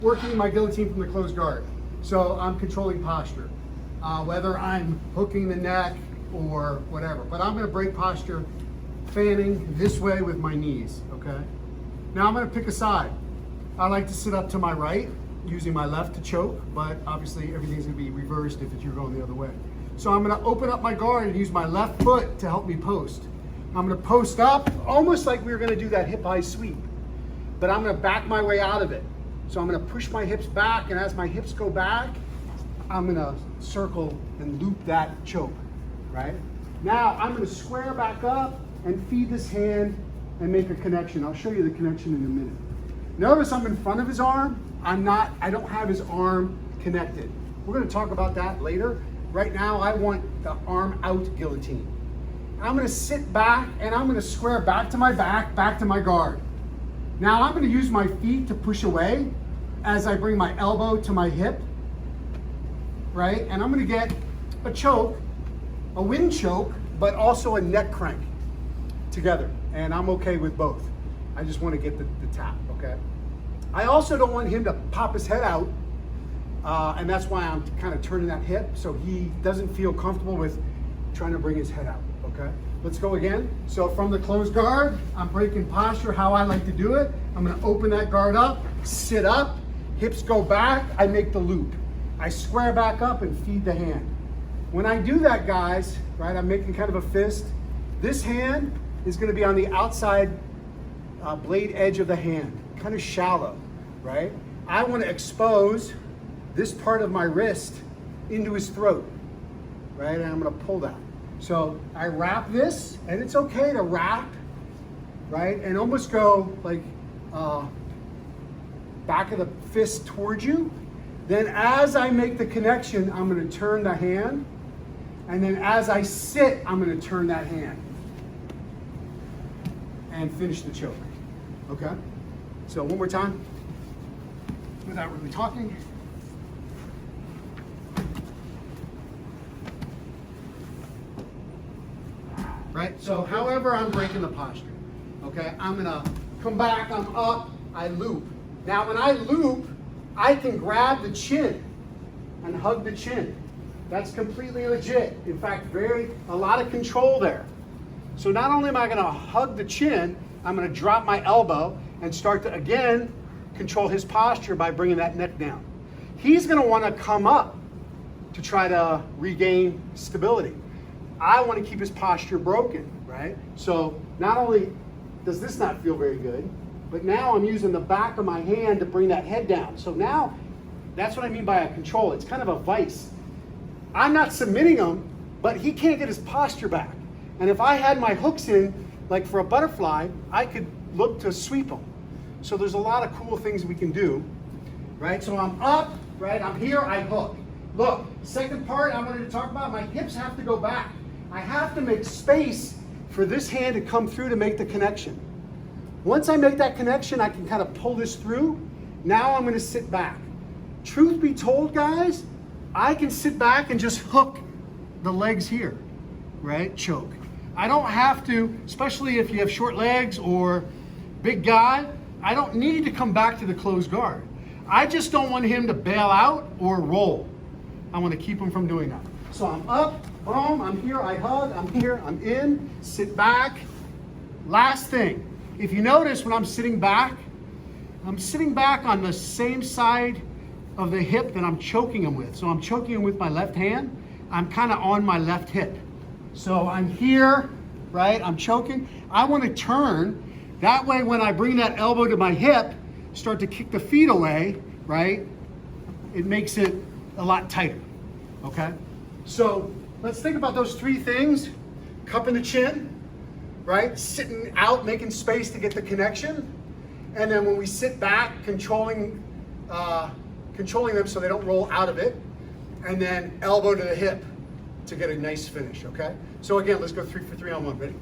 working my guillotine from the closed guard. So I'm controlling posture, whether I'm hooking the neck or whatever. But I'm gonna break posture fanning this way with my knees, okay? Now I'm gonna pick a side. I like to sit up to my right, using my left to choke, but obviously everything's gonna be reversed if you're going the other way. So I'm gonna open up my guard and use my left foot to help me post. I'm gonna post up, almost like we were gonna do that hip high sweep, but I'm gonna back my way out of it. So I'm gonna push my hips back, and as my hips go back, I'm gonna circle and loop that choke, right? Now I'm gonna square back up and feed this hand and make a connection. I'll show you the connection in a minute. Notice I'm in front of his arm. I don't have his arm connected. We're gonna talk about that later. Right now, I want the arm out guillotine. I'm gonna sit back and I'm gonna square back to my back, back to my guard. Now I'm gonna use my feet to push away as I bring my elbow to my hip, right? And I'm gonna get a choke, a wind choke, but also a neck crank together. And I'm okay with both. I just wanna get the tap, okay? I also don't want him to pop his head out, and that's why I'm kind of turning that hip so he doesn't feel comfortable with trying to bring his head out, okay? Let's go again. So from the closed guard, I'm breaking posture how I like to do it. I'm gonna open that guard up, sit up, hips go back, I make the loop. I square back up and feed the hand. When I do that, guys, right, I'm making kind of a fist. This hand is gonna be on the outside blade edge of the hand, kind of shallow, right? I wanna expose this part of my wrist into his throat, right? And I'm gonna pull that. So I wrap this, and it's okay to wrap, right? And almost go like back of the fist towards you. Then as I make the connection, I'm gonna turn the hand. And then as I sit, I'm gonna turn that hand and finish the choke, okay? So one more time, without really talking. Right, so however I'm breaking the posture, okay? I'm gonna come back, I'm up, I loop. Now when I loop, I can grab the chin and hug the chin. That's completely legit. In fact, a lot of control there. So not only am I gonna hug the chin, I'm gonna drop my elbow and start to, again, control his posture by bringing that neck down. He's gonna wanna come up to try to regain stability. I wanna keep his posture broken, right? So not only does this not feel very good, but now I'm using the back of my hand to bring that head down. So now, that's what I mean by a control. It's kind of a vice. I'm not submitting him, but he can't get his posture back. And if I had my hooks in, like for a butterfly, I could look to sweep him. So there's a lot of cool things we can do, right? So I'm up, right? I'm here, I hook. Look, second part I wanted to talk about, my hips have to go back. I have to make space for this hand to come through to make the connection. Once I make that connection, I can kind of pull this through. Now I'm gonna sit back. Truth be told, guys, I can sit back and just hook the legs here, right? Choke. I don't have to, especially if you have short legs or big guy, I don't need to come back to the closed guard. I just don't want him to bail out or roll. I want to keep him from doing that. So I'm up, boom, I'm here, I hug, I'm here, I'm in, sit back. Last thing, if you notice when I'm sitting back on the same side of the hip that I'm choking him with. So I'm choking him with my left hand. I'm kind of on my left hip. So I'm here, right? I'm choking. I want to turn. That way when I bring that elbow to my hip, start to kick the feet away, right? It makes it a lot tighter, okay? So let's think about those three things. Cupping the chin, right? Sitting out, making space to get the connection. And then when we sit back, controlling them so they don't roll out of it. And then elbow to the hip to get a nice finish, okay? So again, let's go 3 for 3 on 1, ready?